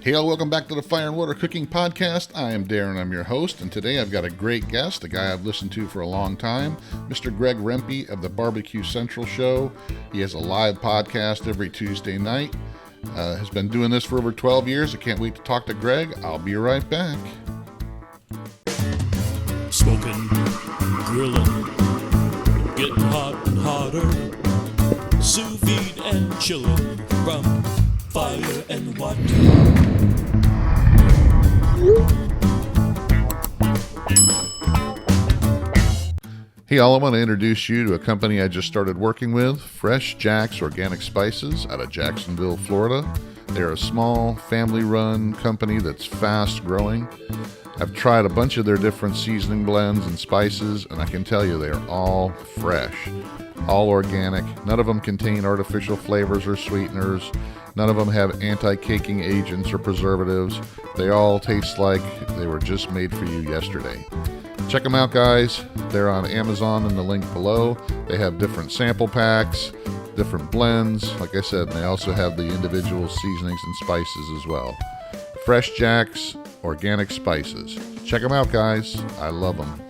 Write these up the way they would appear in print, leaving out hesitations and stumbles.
Hey, all, welcome back to the Fire and Water Cooking Podcast. I am Darren, I'm your host, and today I've got a great guest, a guy I've listened to for a long time, Mr. Greg Rempe of the BBQ Central Show. He has a live podcast every Tuesday night. Has been doing this for over 12 years. I can't wait to talk to Greg. I'll be right back. Smoking, grilling, getting hot and hotter, sous vide and chilling from fire and water. Hey, all, I want to introduce you to a company I just started working with, Fresh Jack's Organic Spices out of Jacksonville, Florida. They're a small, family-run company that's fast-growing. I've tried a bunch of their different seasoning blends and spices, and I can tell you they're all fresh, all organic. None of them contain artificial flavors or sweeteners. None of them have anti-caking agents or preservatives. They all taste like they were just made for you yesterday. Check them out, guys. They're on Amazon in the link below. They have different sample packs, different blends. Like I said, they also have the individual seasonings and spices as well. Fresh Jack's Organic Spices. Check them out, guys. I love them.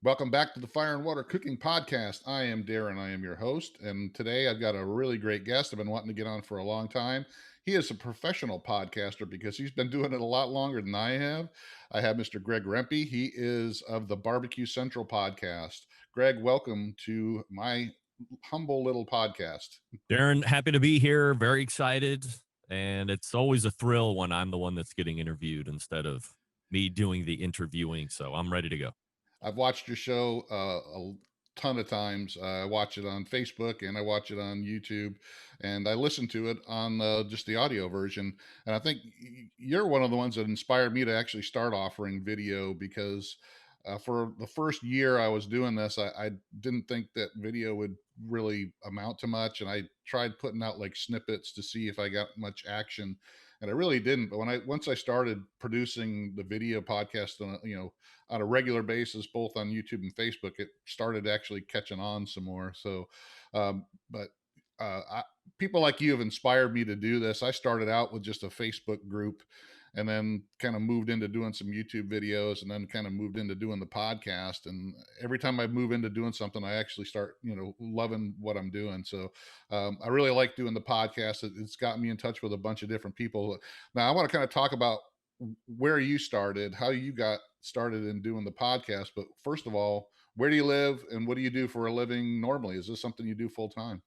Welcome back to the Fire and Water Cooking Podcast. I am Darren. I am your host. And today I've got a really great guest I've been wanting to get on for a long time. He is a professional podcaster because he's been doing it a lot longer than I have. I have Mr. Greg Rempe. He is of the BBQ Central podcast. Greg, welcome to my humble little podcast. Darren, happy to be here. Very excited. And it's always a thrill when I'm the one that's getting interviewed instead of me doing the interviewing. So I'm ready to go. I've watched your show a ton of times. I watch it on Facebook and I watch it on YouTube, and I listen to it on just the audio version. And I think you're one of the ones that inspired me to actually start offering video because for the first year I was doing this, I didn't think that video would really amount to much. And I tried putting out like snippets to see if I got much action. And I really didn't. But once I started producing the video podcast on a regular basis, both on YouTube and Facebook, it started actually catching on some more. So, but people like you have inspired me to do this. I started out with just a Facebook group and then kind of moved into doing some YouTube videos and then kind of moved into doing the podcast. And every time I move into doing something, I actually start, loving what I'm doing. So I really like doing the podcast. It's gotten me in touch with a bunch of different people. Now I want to kind of talk about where you started, how you got started in doing the podcast. But first of all, where do you live and what do you do for a living normally? Is this something you do full time?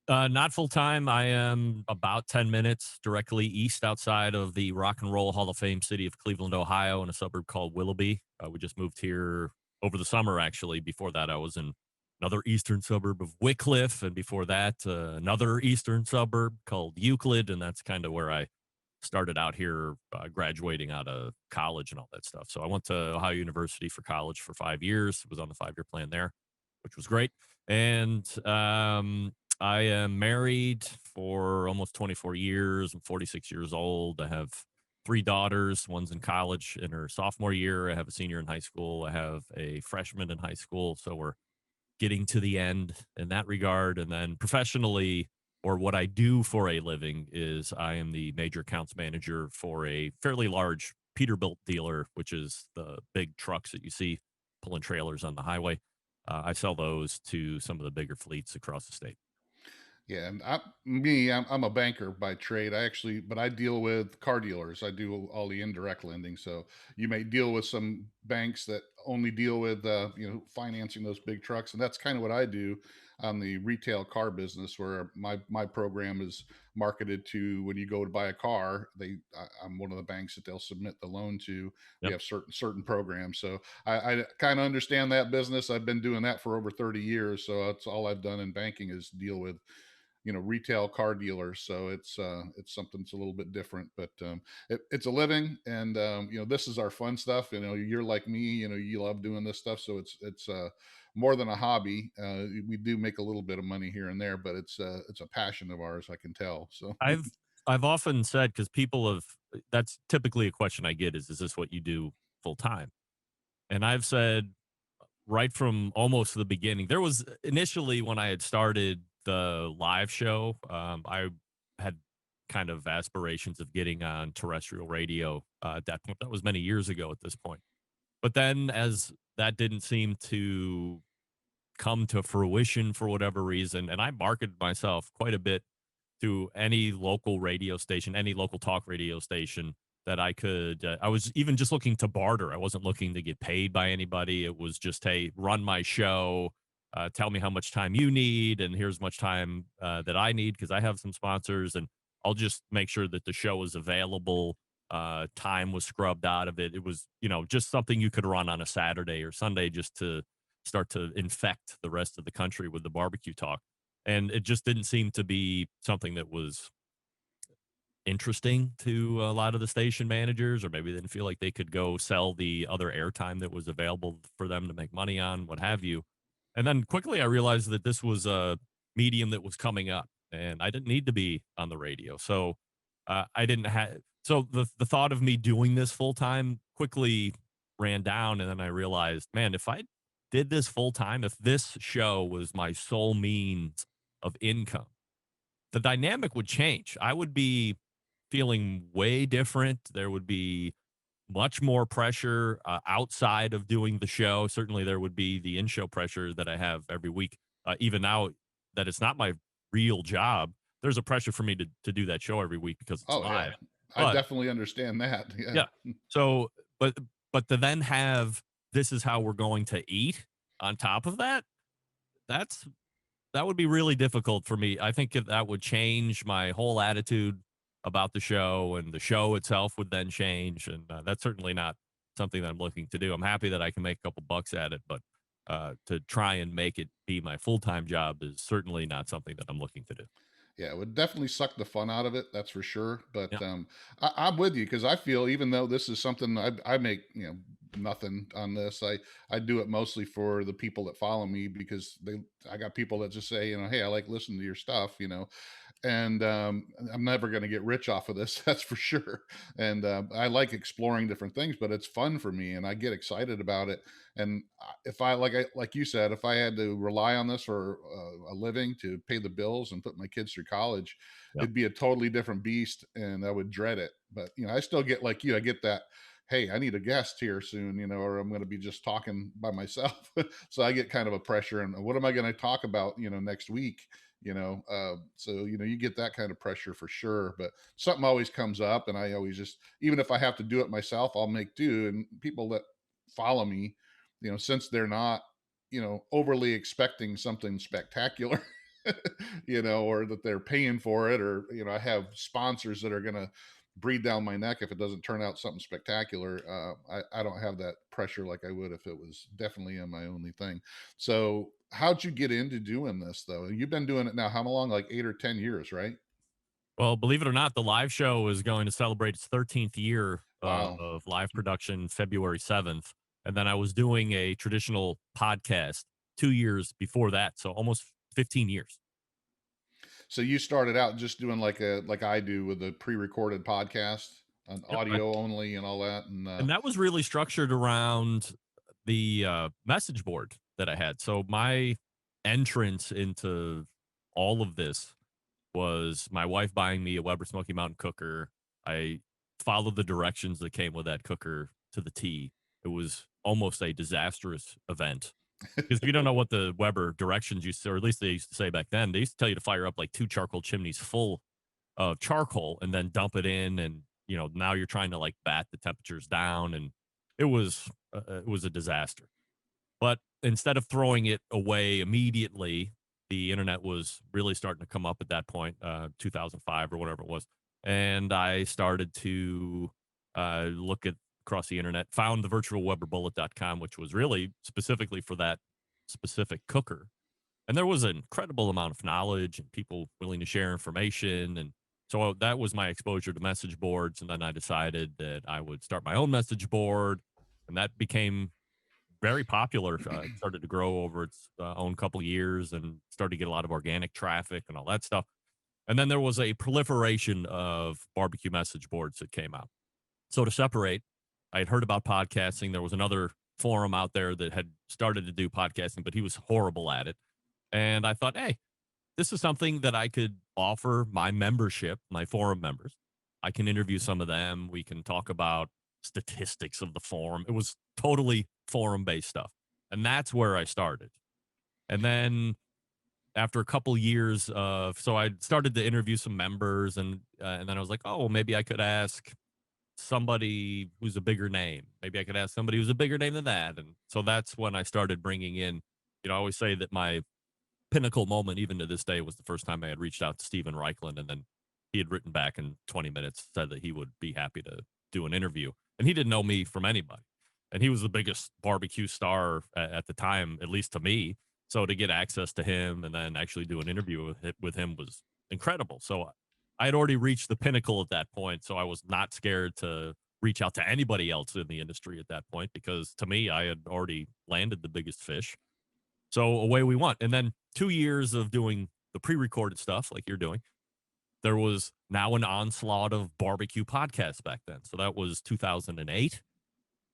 Not full time. I am about 10 minutes directly east outside of the Rock and Roll Hall of Fame city of Cleveland, Ohio, in a suburb called Willoughby. We just moved here over the summer, actually. Before that, I was in another eastern suburb of Wickliffe. And before that, another eastern suburb called Euclid. And that's kind of where I started out here, graduating out of college and all that stuff. So I went to Ohio University for college for 5 years. Was on the 5-year plan there, which was great. And I am married for almost 24 years. I'm 46 years old. I have 3 daughters. One's in college in her sophomore year. I have a senior in high school. I have a freshman in high school. So we're getting to the end in that regard. And then professionally, or what I do for a living, is I am the major accounts manager for a fairly large Peterbilt dealer, which is the big trucks that you see pulling trailers on the highway. I sell those to some of the bigger fleets across the state. Yeah, and I'm a banker by trade. But I deal with car dealers. I do all the indirect lending. So you may deal with some banks that only deal with financing those big trucks, and that's kind of what I do on the retail car business, where my program is marketed to when you go to buy a car. I'm one of the banks that they'll submit the loan to. We Yep. have certain programs, so I kind of understand that business. I've been doing that for over 30 years, so that's all I've done in banking is deal with retail car dealers. So it's something that's a little bit different, but it's a living, and this is our fun stuff. You're like me, you love doing this stuff, so it's more than a hobby. We do make a little bit of money here and there, but it's a passion of ours, I can tell. So I've often said, because people have, that's typically a question I get is this what you do full time? And I've said right from almost the beginning, there was initially when I had started the live show, I had kind of aspirations of getting on terrestrial radio at that point. That was many years ago at this point. But then, as that didn't seem to come to fruition for whatever reason, and I marketed myself quite a bit to any local radio station, any local talk radio station that I could. I was even just looking to barter. I wasn't looking to get paid by anybody. It was just, hey, run my show. Tell me how much time you need, and here's much time that I need because I have some sponsors, and I'll just make sure that the show is available. Time was scrubbed out of it. It was, just something you could run on a Saturday or Sunday just to start to infect the rest of the country with the barbecue talk. And it just didn't seem to be something that was interesting to a lot of the station managers, or maybe they didn't feel like they could go sell the other airtime that was available for them to make money on, what have you. And then quickly I realized that this was a medium that was coming up and I didn't need to be on the radio. So I didn't have, so the thought of me doing this full time quickly ran down. And then I realized, man, if I did this full time, if this show was my sole means of income, the dynamic would change. I would be feeling way different. There would be much more pressure outside of doing the show. Certainly, there would be the in-show pressure that I have every week. Even now that it's not my real job, there's a pressure for me to do that show every week because it's Oh live. yeah, I definitely understand that. Yeah. Yeah. So, but to then have this is how we're going to eat on top of that, that's that would be really difficult for me. I think that would change my whole attitude about the show, and the show itself would then change. And that's certainly not something that I'm looking to do. I'm happy that I can make a couple bucks at it, but to try and make it be my full time job is certainly not something that I'm looking to do. Yeah, it would definitely suck the fun out of it. That's for sure. But Yeah. I'm with you because I feel even though this is something I make, nothing on this. I do it mostly for the people that follow me because I got people that just say, hey, I like listening to your stuff, and I'm never going to get rich off of this. That's for sure. And I like exploring different things, but it's fun for me, and I get excited about it. And if like you said, if I had to rely on this for a living to pay the bills and put my kids through college, Yeah. it'd be a totally different beast, and I would dread it. But I still get like I get that. Hey, I need a guest here soon, or I'm going to be just talking by myself. So I get kind of a pressure, and what am I going to talk about, next week? So you get that kind of pressure for sure, but something always comes up, and I always just, even if I have to do it myself, I'll make do. And people that follow me, since they're not overly expecting something spectacular, or that they're paying for it, or I have sponsors that are going to breathe down my neck if it doesn't turn out something spectacular. I don't have that pressure like I would if it was definitely in my only thing. So how'd you get into doing this though? You've been doing it now how long? Like 8 or 10 years, right? Well, believe it or not, the live show is going to celebrate its 13th year Wow. of live production February 7th. And then I was doing a traditional podcast 2 years before that. So almost 15 years. So you started out just doing like I do with a pre-recorded podcast on Yep. audio only and all that. And that was really structured around the message board that I had. So my entrance into all of this was my wife buying me a Weber Smoky Mountain cooker. I followed the directions that came with that cooker to the T. It was almost a disastrous event. Because if you don't know what the Weber directions used to, or at least they used to say back then, they used to tell you to fire up like 2 charcoal chimneys full of charcoal and then dump it in. And, now you're trying to like bat the temperatures down. And it was a disaster. But instead of throwing it away immediately, the internet was really starting to come up at that point, 2005 or whatever it was. And I started to look at across the internet, found the virtualweberbullet.com, which was really specifically for that specific cooker. And there was an incredible amount of knowledge and people willing to share information. And so that was my exposure to message boards. And then I decided that I would start my own message board. And that became very popular. It started to grow over its own couple of years and started to get a lot of organic traffic and all that stuff. And then there was a proliferation of barbecue message boards that came out. So to separate, I had heard about podcasting. There was another forum out there that had started to do podcasting, but he was horrible at it. And I thought, hey, this is something that I could offer my membership, my forum members. I can interview some of them. We can talk about statistics of the forum. It was totally forum based stuff. And that's where I started. And then after a couple years of, so I started to interview some members, and then I was like, oh, well, maybe I could ask somebody who's a bigger name. Maybe I could ask somebody who's a bigger name than that. And so that's when I started bringing in, I always say that my pinnacle moment, even to this day, was the first time I had reached out to Steven Reichland, and then he had written back in 20 minutes, said that he would be happy to do an interview. And he didn't know me from anybody. And he was the biggest barbecue star at the time, at least to me. So to get access to him and then actually do an interview with him was incredible. So I had already reached the pinnacle at that point. So I was not scared to reach out to anybody else in the industry at that point, because to me, I had already landed the biggest fish. So away we went. And then 2 years of doing the pre-recorded stuff like you're doing, there was now an onslaught of barbecue podcasts back then. So that was 2008.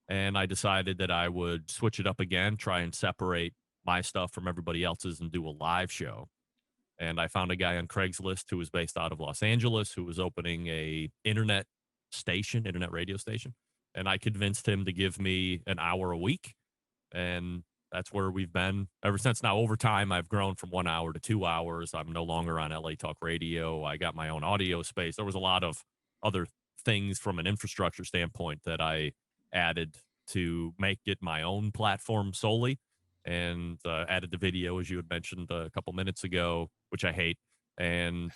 And I decided that I would switch it up again, try and separate my stuff from everybody else's and do a live show. And I found a guy on Craigslist who was based out of Los Angeles, who was opening a internet radio station. And I convinced him to give me an hour a week. And that's where we've been ever since. Now, over time, I've grown from 1 hour to 2 hours. I'm no longer on LA Talk Radio. I got my own audio space. There was a lot of other things from an infrastructure standpoint that I added to make it my own platform solely, and added the video, as you had mentioned a couple minutes ago, which I hate. And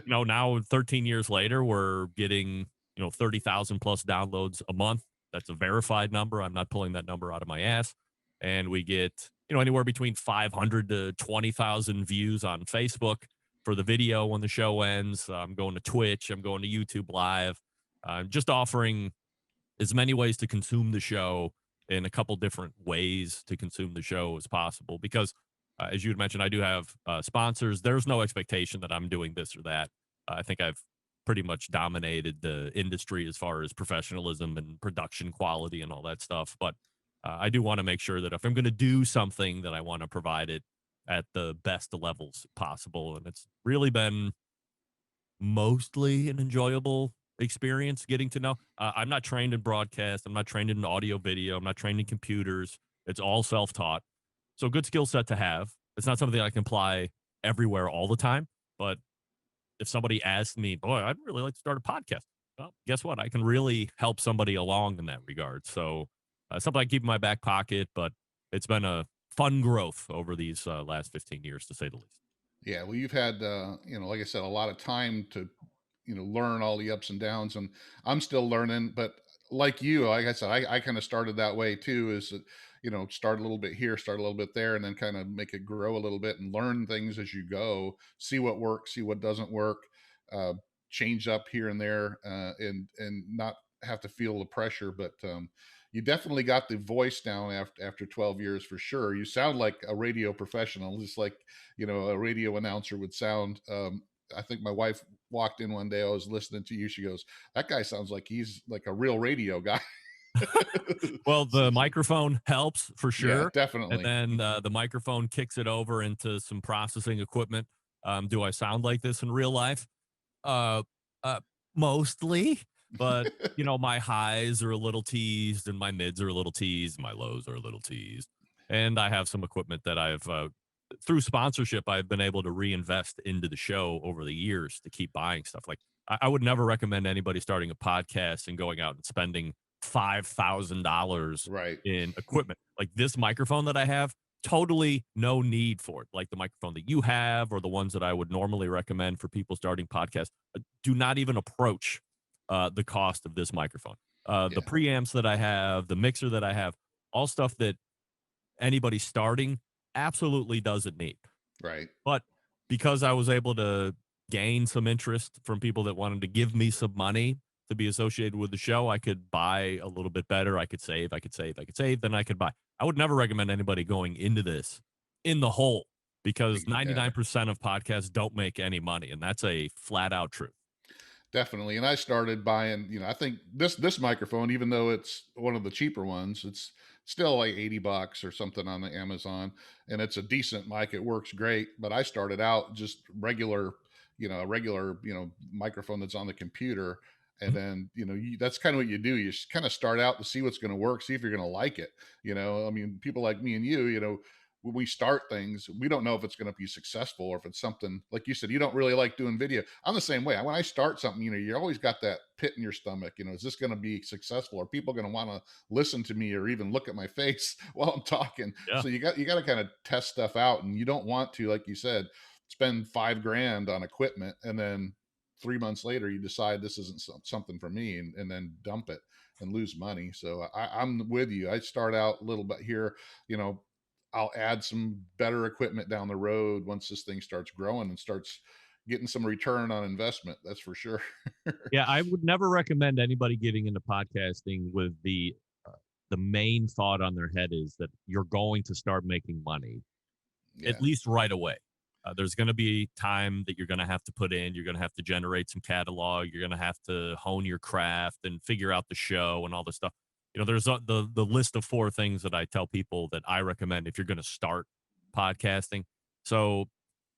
now 13 years later, we're getting 30,000 plus downloads a month. That's a verified number. I'm not pulling that number out of my ass. And we get anywhere between 500 to 20,000 views on Facebook for the video when the show ends. I'm going to Twitch. I'm going to YouTube Live. I'm just offering as many ways to consume the show, in a couple different ways to consume the show as possible. Because as you had mentioned, I do have sponsors. There's no expectation that I'm doing this or that. I think I've pretty much dominated the industry as far as professionalism and production quality and all that stuff. But I do want to make sure that if I'm going to do something, that I want to provide it at the best levels possible. And it's really been mostly an enjoyable experience getting to know. I'm not trained in broadcast. I'm not trained in audio video. I'm not trained in computers. It's all self-taught. So good skill set to have. It's not something I can apply everywhere all the time. But if somebody asked me, boy, I'd really like to start a podcast. Well, guess what? I can really help somebody along in that regard. So something I keep in my back pocket, but it's been a fun growth over these last 15 years, to say the least. Yeah, well, you've had, like I said, a lot of time to, learn all the ups and downs, and I'm still learning. But like you, like I said, I kind of started that way too. Is that, start a little bit here, start a little bit there, and then kind of make it grow a little bit and learn things as you go. See what works, see what doesn't work, uh, change up here and there, and not have to feel the pressure. But you definitely got the voice down after 12 years for sure. You sound like a radio professional, just like a radio announcer would sound. I think my wife walked in one day. I was listening to you. She goes, "That guy sounds like he's like a real radio guy." Well, the microphone helps for Yeah, sure. definitely. And then the microphone kicks it over into some processing equipment. Do I sound like this in real life? Uh, Mostly, but my highs are a little teased, and my mids are a little teased, my lows are a little teased, and I have some equipment that I've through sponsorship I've been able to reinvest into the show over the years to keep buying stuff. Like I would never recommend anybody starting a podcast and going out and spending $5,000 Right. in equipment. Like this microphone that I have, totally no need for it. Like the microphone that you have, or the ones that I would normally recommend for people starting podcasts, do not even approach the cost of this microphone. The Yeah. preamps that I have, the mixer that I have, all stuff that anybody starting absolutely doesn't need. Right. But because I was able to gain some interest from people that wanted to give me some money to be associated with the show, I could buy a little bit better. I could save, then I could buy. I would never recommend anybody going into this in the hole, because Yeah. 99% of podcasts don't make any money. And that's a flat out truth. Definitely. And I started buying, I think this microphone, even though it's one of the cheaper ones, it's still like $80 or something on the Amazon, and it's a decent mic. It works great, but I started out just regular, a regular, microphone that's on the computer. And Mhm. then, that's kind of what you do. You just kind of start out to see what's going to work, see if you're going to like it. I mean, people like me and you, when we start things, we don't know if it's going to be successful or if it's something like you said, you don't really like doing video. I'm the same way. When I start something, you always got that pit in your stomach. Is this going to be successful? Are people going to want to listen to me or even look at my face while I'm talking? Yeah. So you got to kind of test stuff out, and you don't want to, like you said, spend 5 grand on equipment and then 3 months later you decide this isn't something for me, and then dump it and lose money. So I'm with you. I start out a little bit here, you know, I'll add some better equipment down the road once this thing starts growing and starts getting some return on investment. That's for sure. Yeah, I would never recommend anybody getting into podcasting with the main thought on their head is that you're going to start making money at Yeah. least right away. There's going to be time that you're going to have to put in. You're going to have to generate some catalog. You're going to have to hone your craft and figure out the show and all this stuff. There's the list of 4 things that I tell people that I recommend if you're going to start podcasting. So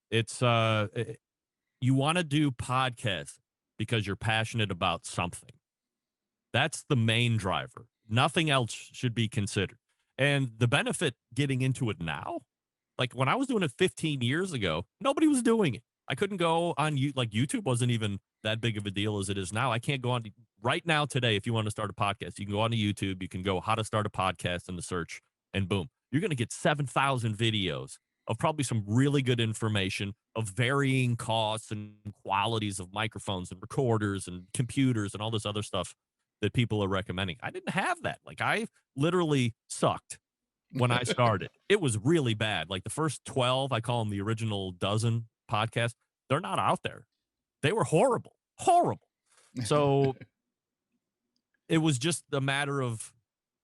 it's you want to do podcasts because you're passionate about something. That's the main driver. Nothing else should be considered. And the benefit getting into it now, like when I was doing it 15 years ago, nobody was doing it. I couldn't go on YouTube wasn't even that big of a deal as it is now. I can't go on right now today. If you want to start a podcast, you can go on to YouTube. You can go how to start a podcast in the search, and boom, you're going to get 7,000 videos of probably some really good information of varying costs and qualities of microphones and recorders and computers and all this other stuff that people are recommending. I didn't have that. Like I literally sucked when I started. It was really bad. Like the first 12, I call them the original dozen podcasts, they're not out there. They were horrible, horrible. So it was just a matter of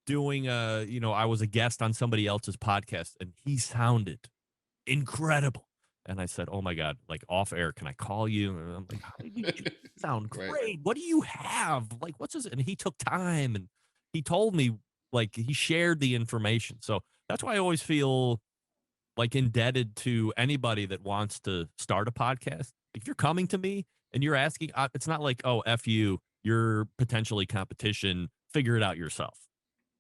doing I was a guest on somebody else's podcast and he sounded incredible. And I said, "Oh my God, like off air, can I call you?" And I'm like, "How did you do? Sound Right. great. What do you have? Like, what's this?" And he took time and he told me, like, he shared the information. So that's why I always feel like indebted to anybody that wants to start a podcast. If you're coming to me and you're asking, it's not like, "Oh, F you, you're potentially competition, figure it out yourself."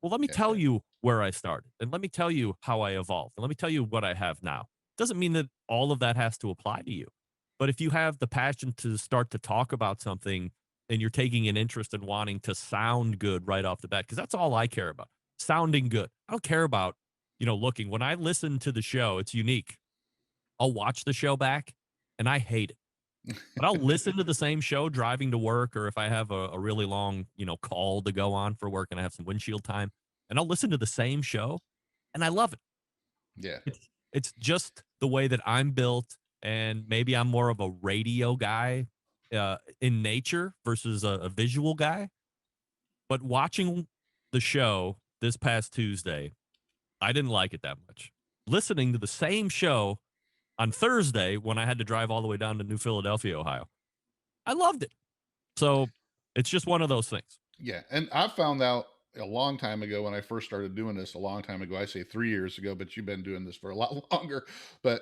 Well, let me tell Yeah. you where I started, and let me tell you how I evolved, and let me tell you what I have now. Doesn't mean that all of that has to apply to you. But if you have the passion to start to talk about something and you're taking an interest in wanting to sound good right off the bat, because that's all I care about, sounding good. I don't care about, looking. When I listen to the show, it's unique. I'll watch the show back and I hate it. But I'll listen to the same show driving to work, or if I have a really long, call to go on for work and I have some windshield time, and I'll listen to the same show and I love it. Yeah. It's just the way that I'm built, and maybe I'm more of a radio guy in nature versus a visual guy. But watching the show this past Tuesday, I didn't like it that much. Listening to the same show on Thursday when I had to drive all the way down to New Philadelphia, Ohio, I loved it. So it's just one of those things. Yeah. And I found out a long time ago when I first started doing this, a long time ago, I say 3 years ago, but you've been doing this for a lot longer. But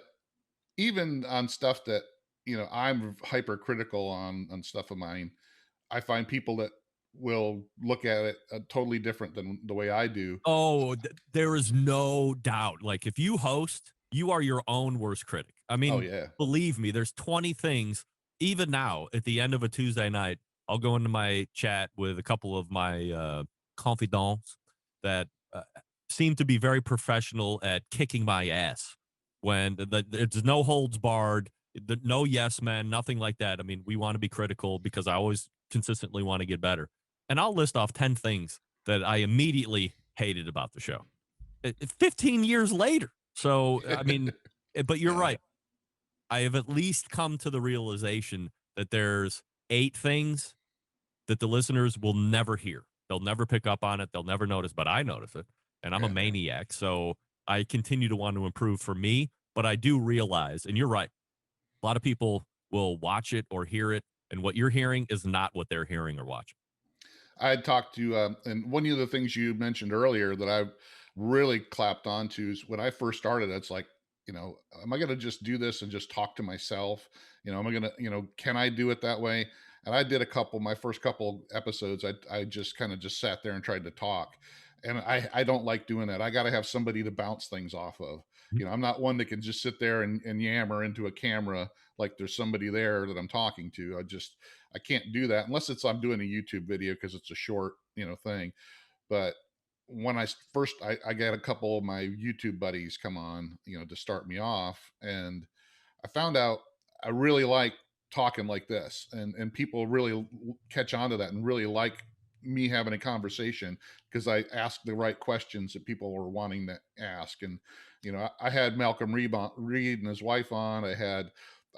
even on stuff that, I'm hypercritical on stuff of mine, I find people that will look at it totally different than the way I do. Oh, there is no doubt. Like if you host, you are your own worst critic. I Oh mean, yeah. believe me, there's 20 things. Even now, at the end of a Tuesday night, I'll go into my chat with a couple of my confidants that seem to be very professional at kicking my ass when there's no holds barred, no yes men, nothing like that. I mean, we want to be critical because I always consistently want to get better. And I'll list off 10 things that I immediately hated about the show. 15 years later. So, I mean, but you're right. I have at least come to the realization that there's 8 things that the listeners will never hear. They'll never pick up on it. They'll never notice, but I notice it. And I'm a Yeah. maniac. So I continue to want to improve for me. But I do realize, and you're right, a lot of people will watch it or hear it. And what you're hearing is not what they're hearing or watching. I had talked to, and one of the things you mentioned earlier that really clapped onto is when I first started. It's like, am I going to just do this and just talk to myself? Am I going to, can I do it that way? And I did my first couple episodes. I just kind of just sat there and tried to talk. And I don't like doing that. I got to have somebody to bounce things off of. I'm not one that can just sit there and yammer into a camera like there's somebody there that I'm talking to. I can't do that unless I'm doing a YouTube video because it's a short, thing. But when I got a couple of my YouTube buddies come on, to start me off, and I found out I really like talking like this, and people really catch on to that and really like me having a conversation because I ask the right questions that people were wanting to ask. And I had Malcolm Reed and his wife on. I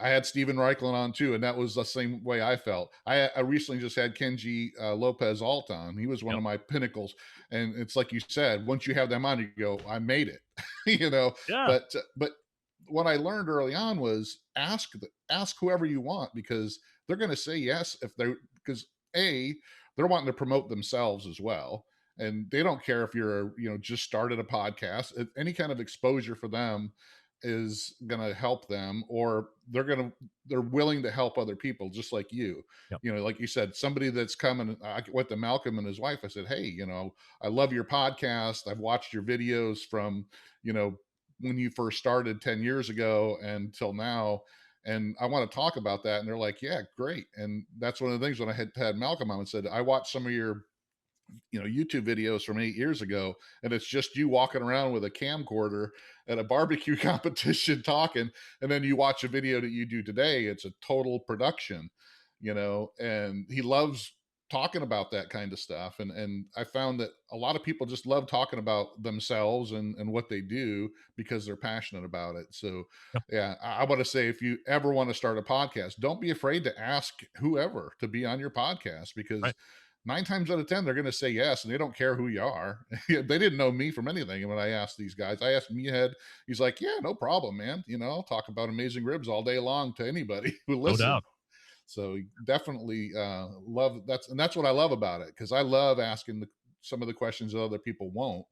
had Steven Reichlin on too, and that was the same way I felt. I recently just had Kenji Lopez Alt on. He was one Yep. of my pinnacles, and it's like you said, once you have them on, you go, I made it, Yeah. But what I learned early on was ask whoever you want, because they're going to say yes because they're wanting to promote themselves as well, and they don't care if you're just started a podcast. Any kind of exposure for them is going to help them, or they're willing to help other people just like you. Yep. Like you said, somebody that's coming. I went to Malcolm and his wife. I said, hey, I love your podcast. I've watched your videos from when you first started 10 years ago until now, and I want to talk about that. And they're like, yeah, great. And that's one of the things when I had Malcolm on and said, I watched some of your YouTube videos from 8 years ago, and it's just you walking around with a camcorder at a barbecue competition talking, and then you watch a video that you do today, it's a total production, and he loves talking about that kind of stuff. And I found that a lot of people just love talking about themselves and what they do because they're passionate about it. So Yep. yeah, I want to say, if you ever want to start a podcast, don't be afraid to ask whoever to be on your podcast, because Right. 9 times out of 10, they're going to say yes, and they don't care who you are. They didn't know me from anything. And when I asked these guys, I asked Meathead, he's like, yeah, no problem, man. I'll talk about amazing ribs all day long to anybody who No listen. doubt. So definitely love that's what I love about it, because I love asking some of the questions that other people won't.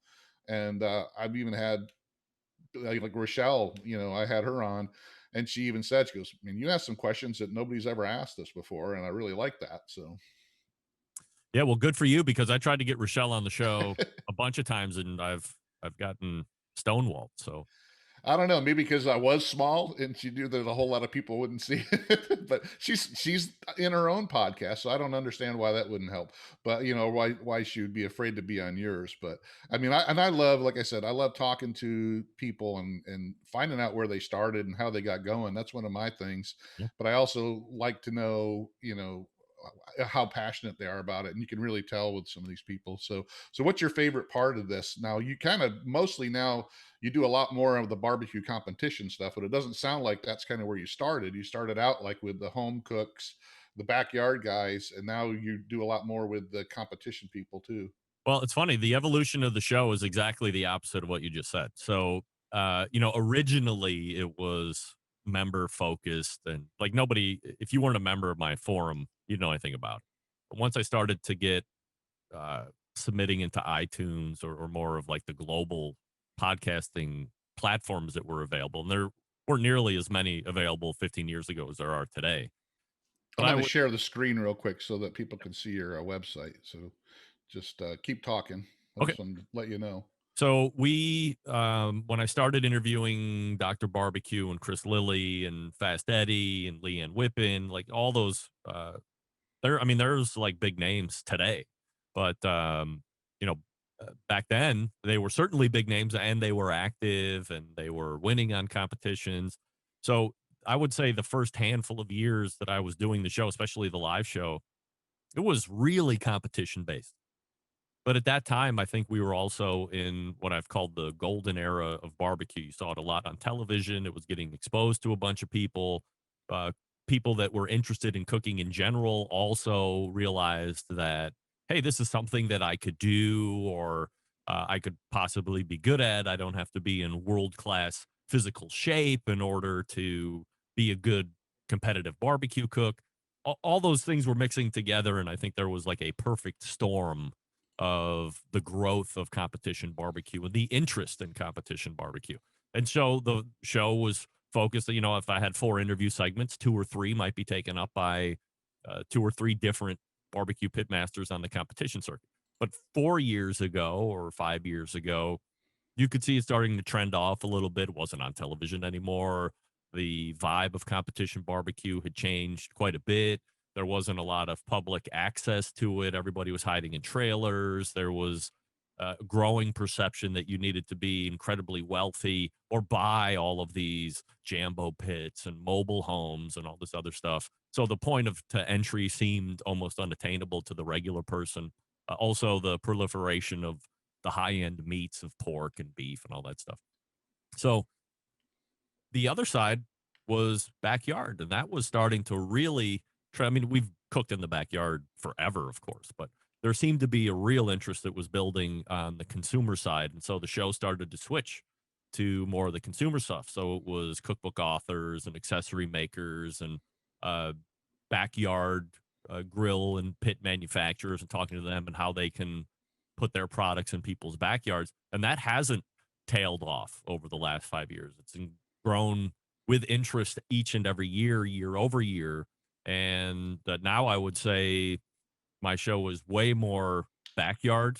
And I've even had like Rochelle, I had her on, and she even said, she goes, I mean, you asked some questions that nobody's ever asked us before, and I really like that. So Yeah, well, good for you, because I tried to get Rochelle on the show a bunch of times and I've gotten stonewalled. So I don't know, maybe because I was small and she knew that a whole lot of people wouldn't see it. But she's in her own podcast, so I don't understand why that wouldn't help. But why she would be afraid to be on yours. But I mean, I love, like I said, I love talking to people and finding out where they started and how they got going. That's one of my things. yeah. But I also like to know, how passionate they are about it, and you can really tell with some of these people. So what's your favorite part of this? Now, you kind of mostly now you do a lot more of the barbecue competition stuff, but it doesn't sound like that's kind of where you started. You started out like with the home cooks, the backyard guys, and now you do a lot more with the competition people too. Well, it's funny. The evolution of the show is exactly the opposite of what you just said. So, originally it was member focused, and like nobody, if you weren't a member of my forum, you know anything about it. But once I started to get submitting into iTunes or more of like the global podcasting platforms that were available, and there weren't nearly as many available 15 years ago as there are today. But I'm I going to would, share the screen real quick so that people can see your website. So just keep talking. I okay. just wanted to let you know. So when I started interviewing Dr. Barbecue and Chris Lilly and Fast Eddie and Leanne Whippen, like all those, there's like big names today, but back then they were certainly big names, and they were active and they were winning on competitions. So I would say the first handful of years that I was doing the show, especially the live show, it was really competition based. But at that time, I think we were also in what I've called the golden era of barbecue. You saw it a lot on television. It was getting exposed to a bunch of people. Uh, People that were interested in cooking in general also realized that, hey, this is something that I could do, or I could possibly be good at. I don't have to be in world class physical shape in order to be a good competitive barbecue cook. All those things were mixing together, and I think there was like a perfect storm of the growth of competition barbecue and the interest in competition barbecue. And so the show was focused, if I had 4 interview segments, 2 or 3 might be taken up by 2 or 3 different barbecue pit masters on the competition circuit. But 4 years ago or 5 years ago, you could see it starting to trend off a little bit. It wasn't on television anymore. The vibe of competition barbecue had changed quite a bit. There wasn't a lot of public access to it. Everybody was hiding in trailers. There was a growing perception that you needed to be incredibly wealthy or buy all of these Jambo pits and mobile homes and all this other stuff. So the point of to entry seemed almost unattainable to the regular person. Also, the proliferation of the high end meats of pork and beef and all that stuff. So the other side was backyard, and that was starting to really I mean, we've cooked in the backyard forever, of course, but there seemed to be a real interest that was building on the consumer side. And so the show started to switch to more of the consumer stuff. So it was cookbook authors and accessory makers and uh, backyard grill and pit manufacturers and talking to them and how they can put their products in people's backyards. And that hasn't tailed off over the last 5 years. It's grown with interest each and every year, year over year. And now I would say my show is way more backyard,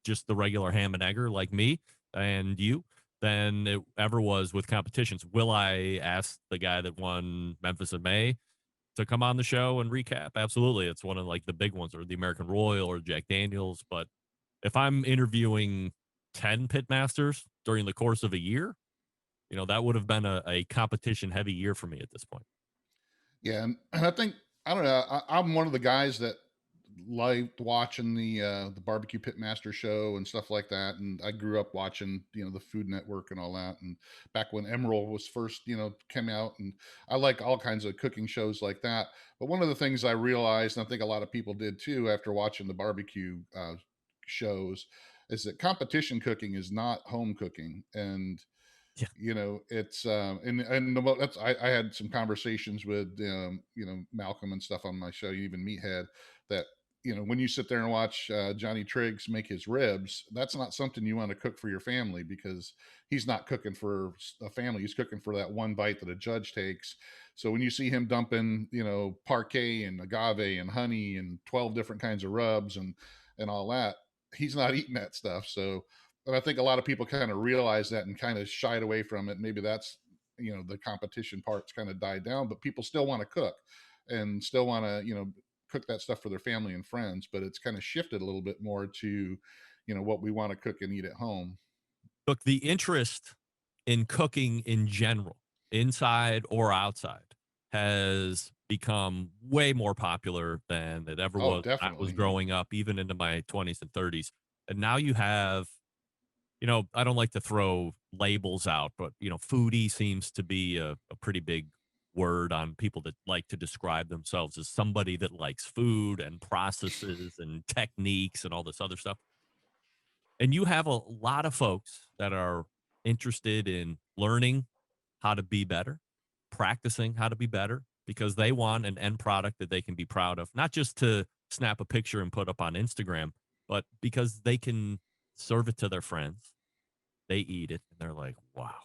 just the regular ham and egger like me and you, than it ever was with competitions. Will I ask the guy that won Memphis in May to come on the show and recap? Absolutely. It's one of like the big ones, or the American Royal or Jack Daniels. But if I'm interviewing 10 pit masters during the course of a year, that would have been a competition heavy year for me at this point. Yeah, and I think I don't know. I'm one of the guys that liked watching the barbecue pitmaster show and stuff like that. And I grew up watching the Food Network and all that. And back when Emerald was first came out, and I like all kinds of cooking shows like that. But one of the things I realized, and I think a lot of people did too, after watching the barbecue shows, is that competition cooking is not home cooking. And Yeah. it's that's I had some conversations with Malcolm and stuff on my show, even Meathead, that when you sit there and watch Johnny Triggs make his ribs, that's not something you want to cook for your family, because he's not cooking for a family, he's cooking for that one bite that a judge takes. So when you see him dumping parquet and agave and honey and 12 different kinds of rubs and all that, he's not eating that stuff. So, and I think a lot of people kind of realize that and kind of shied away from it. Maybe that's the competition part's kind of died down, but people still want to cook and still want to cook that stuff for their family and friends. But it's kind of shifted a little bit more to what we want to cook and eat at home. Look, the interest in cooking in general, inside or outside, has become way more popular than it ever Oh, was when I was definitely. growing up, even into my 20s and 30s. And now you have, I don't like to throw labels out, but, foodie seems to be a pretty big word on people that like to describe themselves as somebody that likes food and processes and techniques and all this other stuff. And you have a lot of folks that are interested in learning how to be better, practicing how to be better, because they want an end product that they can be proud of, not just to snap a picture and put up on Instagram, but because they can serve it to their friends. They eat it and they're like, wow,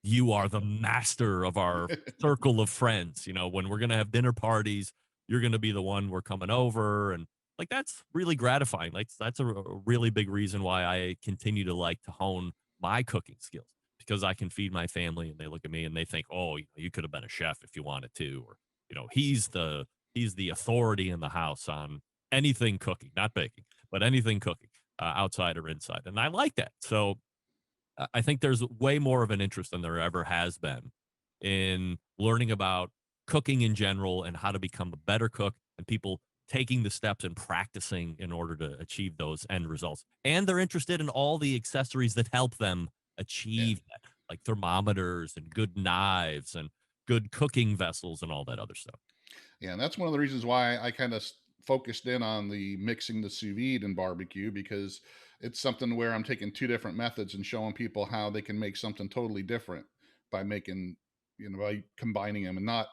you are the master of our circle of friends. When we're going to have dinner parties, you're going to be the one we're coming over. And like, that's really gratifying. Like, that's a really big reason why I continue to like to hone my cooking skills, because I can feed my family and they look at me and they think, oh, you could have been a chef if you wanted to, or, he's the authority in the house on anything cooking, not baking, but anything cooking, outside or inside. And I like that. So, I think there's way more of an interest than there ever has been in learning about cooking in general and how to become a better cook, and people taking the steps and practicing in order to achieve those end results. And they're interested in all the accessories that help them Yeah. achieve that, like thermometers and good knives and good cooking vessels and all that other stuff. Yeah, and that's one of the reasons why I kind of focused in on the mixing the sous vide and barbecue, because it's something where I'm taking two different methods and showing people how they can make something totally different by making, by combining them, and not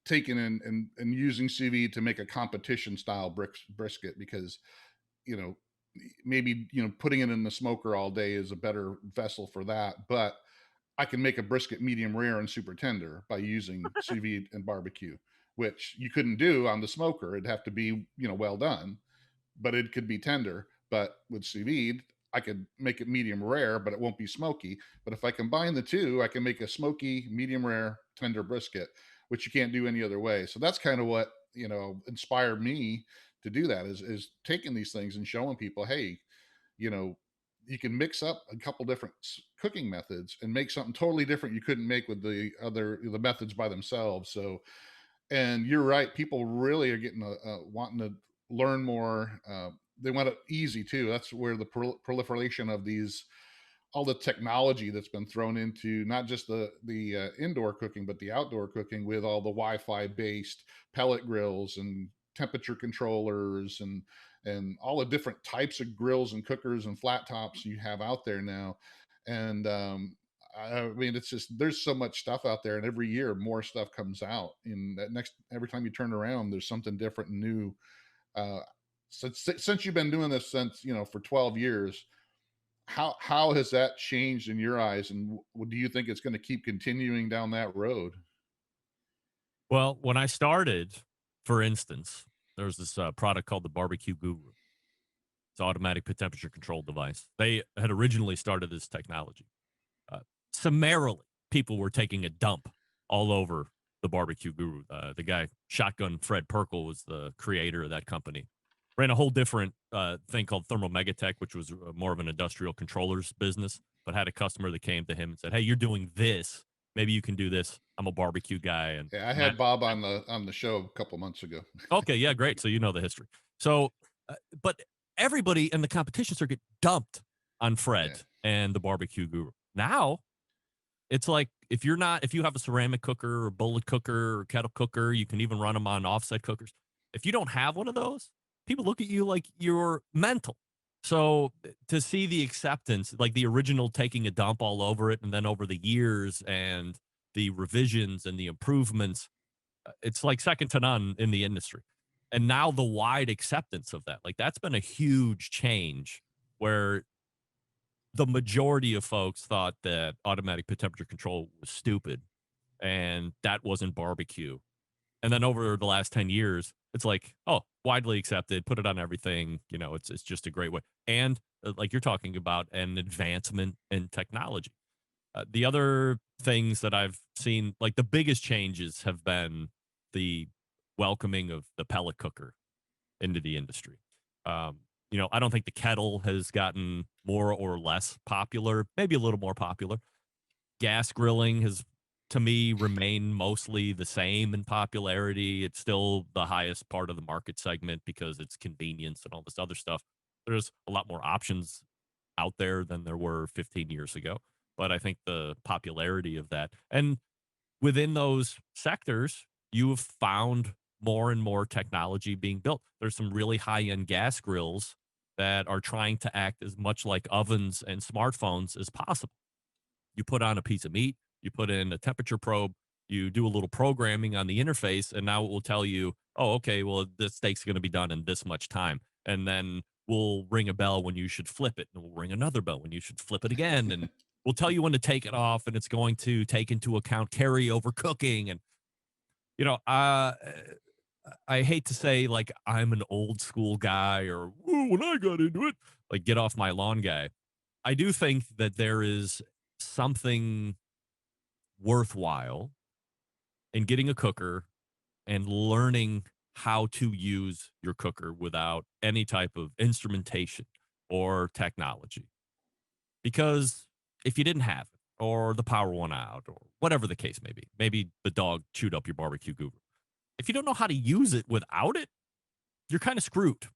taking and using sous vide to make a competition style brisket, because you know, maybe, putting it in the smoker all day is a better vessel for that. But I can make a brisket medium rare and super tender by using sous vide and barbecue, which you couldn't do on the smoker. It'd have to be, well done, but it could be tender. But with sous vide, I could make it medium rare, but it won't be smoky. But if I combine the two, I can make a smoky, medium rare, tender brisket, which you can't do any other way. So that's kind of what, inspired me to do that is taking these things and showing people, hey, you know, you can mix up a couple different cooking methods and make something totally different you couldn't make with the methods by themselves. So, and you're right, people really are getting wanting to learn more. They want it easy too. That's where the proliferation of these all the technology that's been thrown into not just the indoor cooking but the outdoor cooking with all the Wi-Fi based pellet grills and temperature controllers and all the different types of grills and cookers and flat tops you have out there now. And I mean, it's just there's so much stuff out there, and every year more stuff comes out. In that next every time you turn around, there's something different and new. Uh, since you've been doing this since for 12 years, how has that changed in your eyes, and do you think it's going to keep continuing down that road? Well, when I started, for instance, there was this product called the Barbecue Guru. It's an automatic temperature control device. They had originally started this technology. Uh, Summarily, people were taking a dump all over the Barbecue Guru. The guy, Shotgun Fred Perkle, was the creator of that company. Ran a whole different thing called Thermal Megatech, which was more of an industrial controllers business, but had a customer that came to him and said, "Hey, you're doing this. Maybe you can do this. I'm a barbecue guy." Yeah, I And that had Bob on the show a couple months ago. Okay, yeah, great. So you know the history. So, but everybody in the competition circuit dumped on Yeah, Fred and the Barbecue Guru. Now it's like if you have a ceramic cooker or bullet cooker or kettle cooker, you can even run them on offset cookers. If you don't have one of those, people look at you like you're mental. So to see the acceptance, like the original taking a dump all over it, and then over the years and the revisions and the improvements, it's like second to none in the industry. And now the wide acceptance of that, like that's been a huge change where the majority of folks thought that automatic temperature control was stupid and that wasn't barbecue. And then over the last 10 years, it's like, oh, widely accepted, put it on everything. It's just a great way. And like you're talking about an advancement in technology. The other things that I've seen, like the biggest changes have been the welcoming of the pellet cooker into the industry. I don't think the kettle has gotten more or less popular, maybe a little more popular. Gas grilling has, to me, remained mostly the same in popularity. It's still the highest part of the market segment because it's convenience and all this other stuff. There's a lot more options out there than there were 15 years ago. But I think the popularity of that, and within those sectors, you have found more and more technology being built. There's some really high end gas grills that are trying to act as much like ovens and smartphones as possible. You put on a piece of meat, you put in a temperature probe, you do a little programming on the interface, and now it will tell you, oh, okay, well, this steak's going to be done in this much time. And then we'll ring a bell when you should flip it, and we'll ring another bell when you should flip it again. And we'll tell you when to take it off, and it's going to take into account carryover cooking. And, you know, uh, I hate to say like I'm an old school guy or "Ooh, when I got into it, like get off my lawn guy." I do think that there is something worthwhile in getting a cooker and learning how to use your cooker without any type of instrumentation or technology. Because if you didn't have it, or the power went out, or whatever the case may be, maybe the dog chewed up your barbecue guru. If you don't know how to use it without it, you're kind of screwed.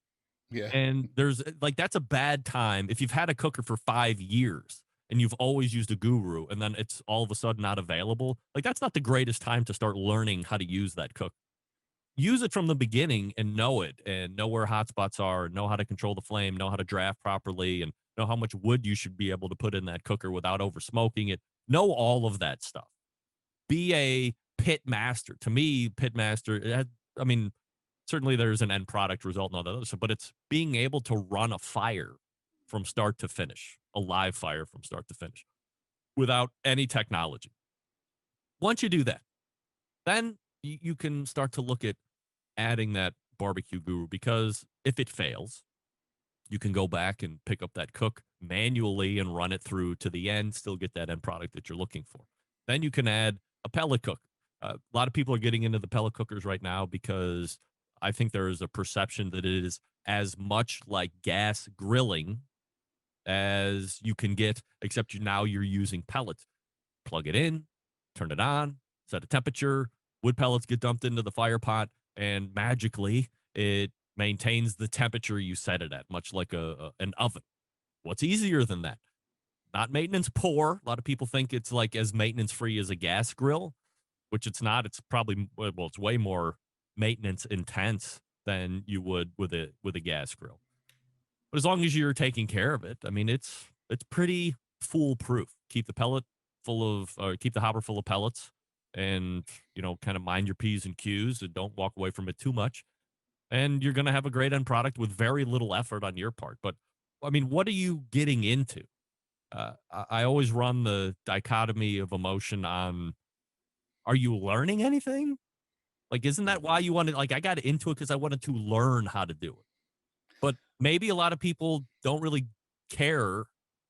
yeah, And there's like that's a bad time if you've had a cooker for 5 years and you've always used a guru and then it's all of a sudden not available. Like that's not the greatest time to start learning how to use that cook. Use it from the beginning and know it and know where hotspots are, know how to control the flame, know how to draft properly, and know how much wood you should be able to put in that cooker without over smoking it. Know all of that stuff. Be a pit master. To me, pit master, I mean, Certainly there's an end product result and all that other stuff, but it's being able to run a fire from start to finish, a live fire from start to finish without any technology. Once you do that, then you can start to look at adding that barbecue guru, because if it fails, you can go back and pick up that cook manually and run it through to the end, still get that end product that you're looking for. Then you can add a pellet cook. A lot of people are getting into the pellet cookers right now because I think there is a perception that it is as much like gas grilling as you can get, except now you're using pellets. Plug it in, turn it on, set a temperature, wood pellets get dumped into the fire pot, and magically it maintains the temperature you set it at, much like an oven. What's easier than that? Not maintenance poor. A lot of people think it's like as maintenance free as a gas grill, which it's not. It's probably, well, it's way more maintenance intense than you would with a gas grill. But as long as you're taking care of it, I mean, it's pretty foolproof. Keep the pellet full of, or keep the hopper full of pellets, and kind of mind your p's and q's, and don't walk away from it too much. And you're going to have a great end product with very little effort on your part. But I mean, what are you getting into? I always run the dichotomy of emotion on: are you learning anything? Like, isn't that why you wanted? Like, I got into it because I wanted to learn how to do it. But maybe a lot of people don't really care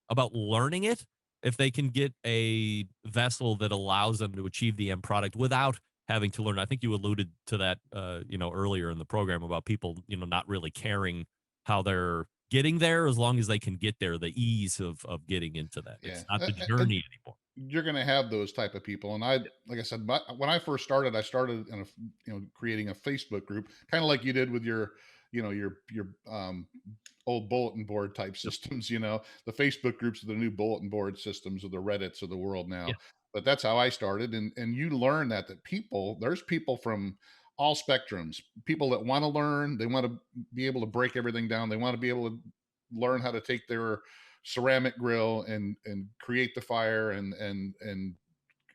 about learning it if they can get a vessel that allows them to achieve the end product without having to learn. I think you alluded to that, earlier in the program, about people, not really caring how they're getting there, as long as they can get there, the ease of getting into that. Yeah. It's not the And journey anymore. you're going to have those type of people. And I, like I said, when I first started, I started in a, creating a Facebook group, kind of like you did with your, your old bulletin board type Yep. systems. The Facebook groups are the new bulletin board systems, or the Reddits of the world Yeah. now. But that's how I started. And you learn that there's people from all spectrums, people that want to learn, they want to be able to break everything down. They want to be able to learn how to take their ceramic grill and create the fire and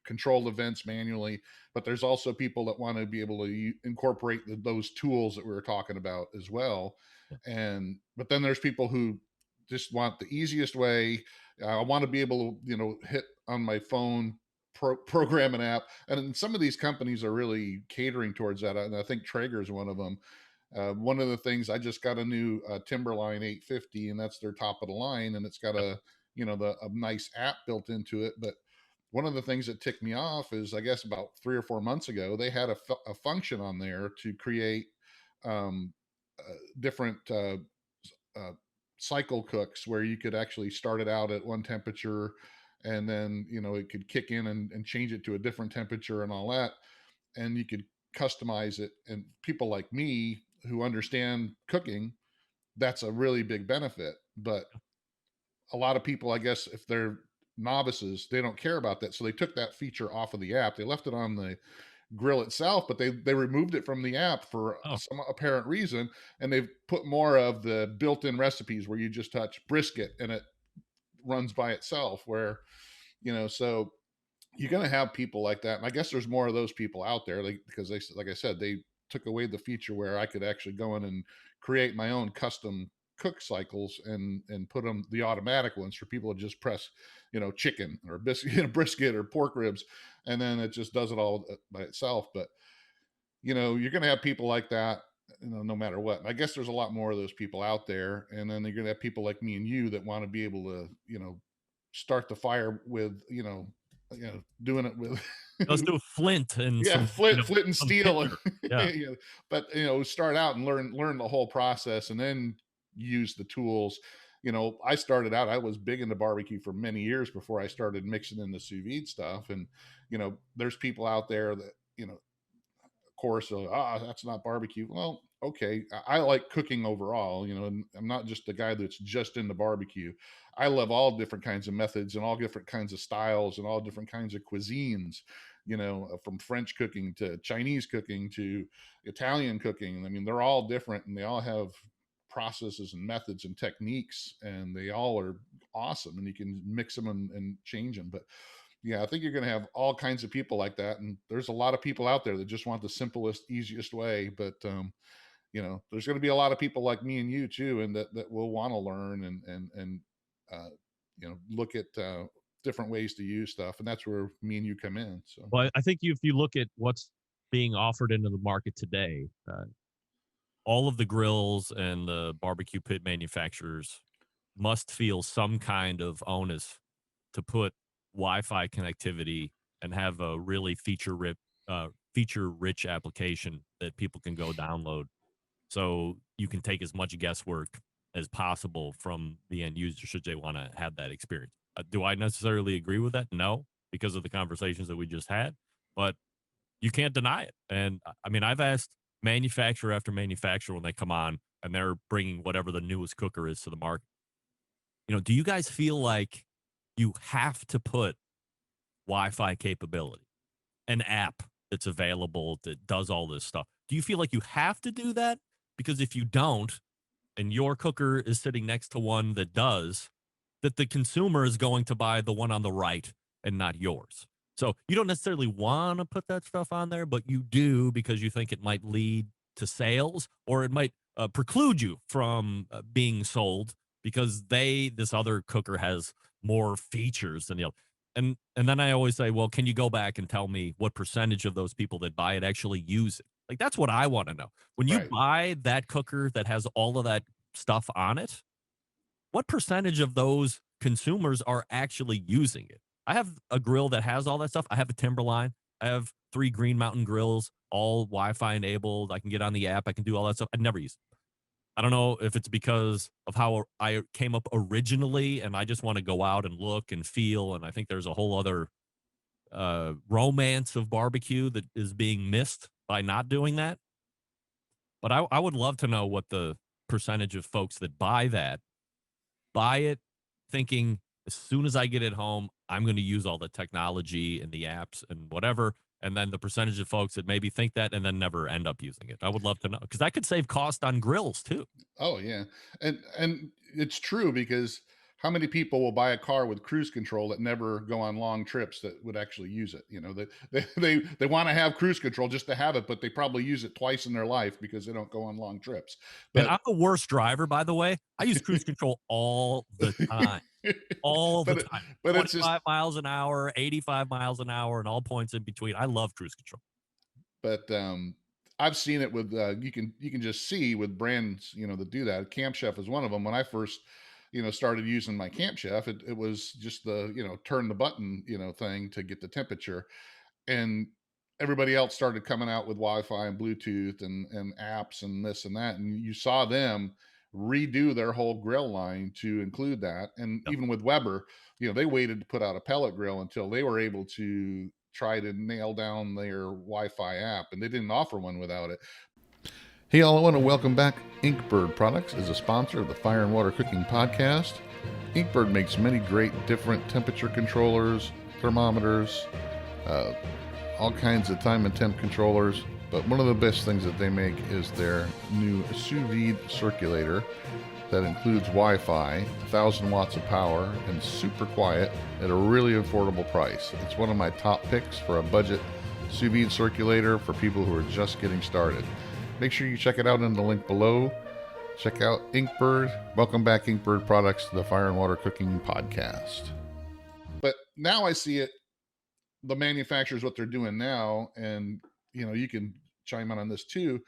control the vents manually. But there's also people that want to be able to incorporate those tools that we were talking about as well. Yeah. And but then there's people who just want the easiest way. I want to be able to hit on my phone, program an app. And some of these companies are really catering towards that, and I think Traeger is one of them. One of the things, I just got a new Timberline 850, and that's their top of the line, and it's got a nice app built into it. But one of the things that ticked me off is, I guess about 3 or 4 months ago, they had a function on there to create um, different uh, cycle cooks, where you could actually start it out at one temperature, and then it could kick in and change it to a different temperature and all that, and you could customize it. And people like me who understand cooking, that's a really big benefit. But a lot of people, I guess, if they're novices, they don't care about that, so they took that feature off of the app. They left it on the grill itself, but they removed it from the app for Oh, some apparent reason, and they've put more of the built-in recipes where you just touch brisket and it runs by itself, where so you're going to have people like that. And I guess there's more of those people out there, because they, like I said, they took away the feature where I could actually go in and create my own custom cook cycles and put them, the automatic ones, for people to just press chicken or biscuit, brisket or pork ribs, and then it just does it all by itself. But you're going to have people like that, no matter what. And I guess there's a lot more of those people out there. And then you're going to have people like me and you that want to be able to start the fire with doing it with let's do a flint and yeah, some, flint and some steel. tinder. Yeah. But start out and learn the whole process, and then use the tools. I started out, I was big into barbecue for many years before I started mixing in the sous vide stuff. And there's people out there that course, that's not barbecue. Well, okay, I like cooking overall, and I'm not just the guy that's just into barbecue. I love all different kinds of methods and all different kinds of styles and all different kinds of cuisines, from French cooking to Chinese cooking to Italian cooking. I mean, they're all different, and they all have processes and methods and techniques, and they all are awesome, and you can mix them and change them. But yeah, I think you're going to have all kinds of people like that. And there's a lot of people out there that just want the simplest, easiest way. But there's going to be a lot of people like me and you too, and that will want to learn and uh, look at different ways to use stuff, and that's where me and you come in. So Well, I think if you look at what's being offered into the market today, all of the grills and the barbecue pit manufacturers must feel some kind of onus to put Wi-Fi connectivity and have a really feature rich application that people can go download, so you can take as much guesswork as possible from the end user should they want to have that experience. Do I necessarily agree with that? No, because of the conversations that we just had, but you can't deny it. And I mean, I've asked manufacturer after manufacturer when they come on and they're bringing whatever the newest cooker is to the market. Do you guys feel like you have to put Wi-Fi capability, an app that's available that does all this stuff? Do you feel like you have to do that? Because if you don't, and your cooker is sitting next to one that does, that the consumer is going to buy the one on the right and not yours. So you don't necessarily want to put that stuff on there, but you do because you think it might lead to sales, or it might preclude you from being sold because this other cooker has more features than the other. And then I always say, well, can you go back and tell me what percentage of those people that buy it actually use it? Like, that's what I want to know. When you right. buy that cooker that has all of that stuff on it, what percentage of those consumers are actually using it? I have a grill that has all that stuff. I have a Timberline. I have 3 Green Mountain grills, all Wi-Fi enabled. I can get on the app. I can do all that stuff. I never use it. I don't know if it's because of how I came up originally and I just want to go out and look and feel. And I think there's a whole other romance of barbecue that is being missed by not doing that. But I would love to know what the percentage of folks that buy it thinking as soon as I get it home, I'm going to use all the technology and the apps and whatever. And then the percentage of folks that maybe think that and then never end up using it. I would love to know because that could save cost on grills too. Oh yeah, and it's true, because how many people will buy a car with cruise control that never go on long trips that would actually use it? They want to have cruise control just to have it, but they probably use it twice in their life because they don't go on long trips. And But I'm the worst driver, by the way. I use cruise control all the time. All the but it, time. but it's just 25 miles an hour, 85 miles an hour, and all points in between. I love cruise control. but I've seen it with you can just see with brands that do that. Camp Chef is one of them. When I first started using my Camp Chef, it was just the turn the button thing to get the temperature, and everybody else started coming out with Wi-Fi and Bluetooth and apps and this and that, and you saw them redo their whole grill line to include that. And Yep. even with Weber, they waited to put out a pellet grill until they were able to try to nail down their Wi-Fi app, and they didn't offer one without it. Hey, all, I want to welcome back Incbird Products as a sponsor of the Fire and Water Cooking Podcast. Incbird makes many great different temperature controllers, thermometers, all kinds of time and temp controllers. But one of the best things that they make is their new sous vide circulator that includes Wi-Fi, 1,000 watts of power, and super quiet at a really affordable price. It's one of my top picks for a budget sous vide circulator for people who are just getting started. Make sure you check it out in the link below. Check out Incbird. Welcome back, Incbird Products, to the Fire and Water Cooking Podcast. But now I see it, the manufacturers, what they're doing now, and you can chime in on this too,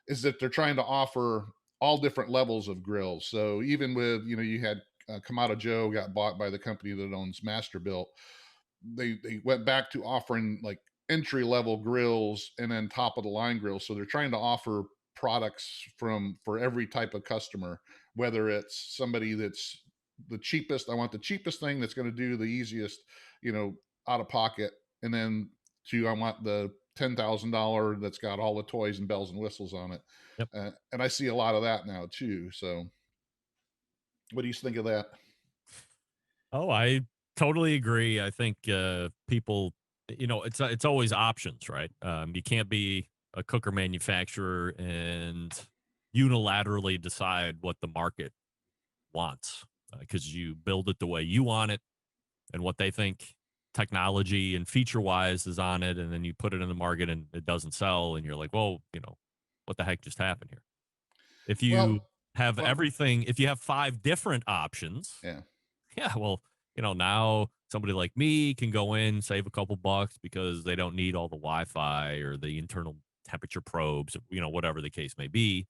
is that they're trying to offer all different levels of grills. So even with you had Kamado Joe got bought by the company that owns Masterbuilt. They went back to offering like entry level grills and then top of the line grills. So they're trying to offer products for every type of customer, whether it's somebody that's the cheapest, I want the cheapest thing that's going to do the easiest, out of pocket, and then I want the $10,000 that's got all the toys and bells and whistles on it. Yep. And I see a lot of that now too. So what do you think of that? Oh, I totally agree. I think people, it's always options, right? You can't be a cooker manufacturer and unilaterally decide what the market wants because you build it the way you want it and what they think technology and feature wise is on it, and then you put it in the market and it doesn't sell, and you're like, well, what the heck just happened here? If Well, you have well, everything, if you have 5 different options, yeah. yeah, well, now somebody like me can go in, save a couple bucks because they don't need all the Wi-Fi or the internal temperature probes, whatever the case may be,